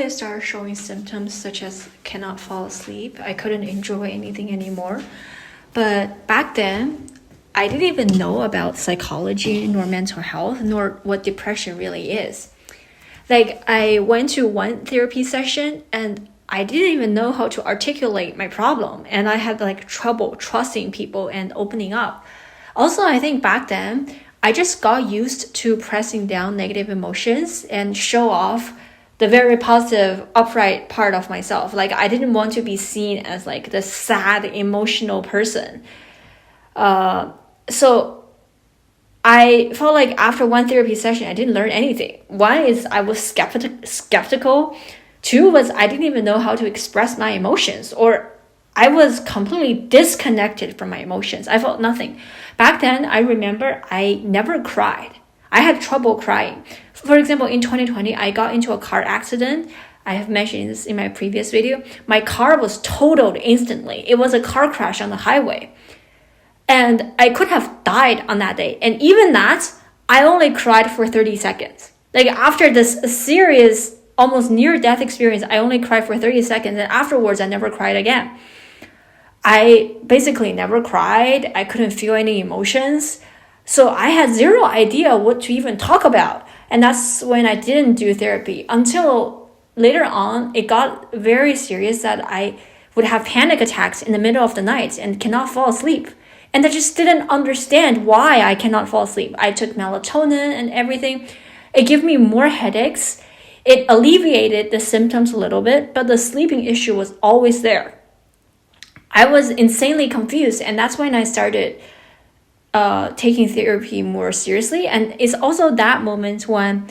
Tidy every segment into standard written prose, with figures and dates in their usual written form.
I started showing symptoms such as cannot fall asleep. I couldn't enjoy anything anymore. But back then, I didn't even know about psychology nor mental health nor what depression really is. Like, I went to one therapy session and I didn't even know how to articulate my problem, and I had like trouble trusting people and opening up. Also, I think back then I just got used to pressing down negative emotions and show off the very positive, upright part of myself. Like, I didn't want to be seen as like the sad, emotional person. So I felt like after one therapy session, I didn't learn anything. One is I was skeptical. Two was I didn't even know how to express my emotions, or I was completely disconnected from my emotions. I felt nothing. Back then, I remember I never cried. I had trouble crying. For example, in 2020, I got into a car accident. I have mentioned this in my previous video. My car was totaled instantly. It was a car crash on the highway. And I could have died on that day. And even that, I only cried for 30 seconds. Like, after this serious, almost near-death experience, I only cried for 30 seconds. And afterwards, I never cried again. I basically never cried. I couldn't feel any emotions. So I had zero idea what to even talk about. And that's when I didn't do therapy until later on. It got very serious that I would have panic attacks in the middle of the night and cannot fall asleep. And I just didn't understand why I cannot fall asleep. I took melatonin and everything. It gave me more headaches. It alleviated the symptoms a little bit, but the sleeping issue was always there. I was insanely confused, and that's when I started taking therapy more seriously. And it's also that moment when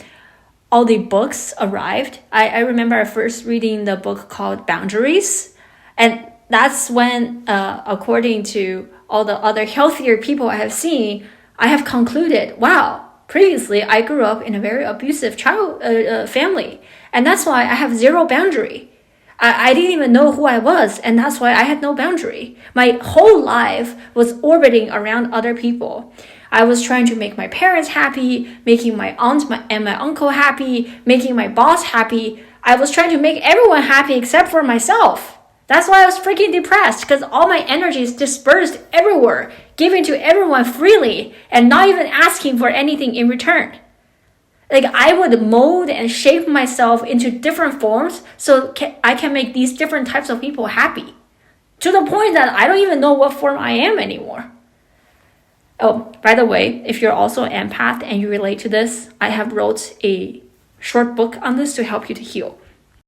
all the books arrived. I remember first reading the book called Boundaries, and that's when, according to all the other healthier people I have seen, I have concluded, wow, previously I grew up in a very abusive family, and that's why I have zero boundary. I didn't even know who I was, and that's why I had no boundary. My whole life was orbiting around other people. I was trying to make my parents happy, making my aunt and my uncle happy, making my boss happy. I was trying to make everyone happy except for myself. That's why I was freaking depressed, because all my energy is dispersed everywhere, giving to everyone freely, and not even asking for anything in return. Like, I would mold and shape myself into different forms so I can make these different types of people happy. To the point that I don't even know what form I am anymore. Oh, by the way, if you're also an empath and you relate to this, I have wrote a short book on this to help you to heal.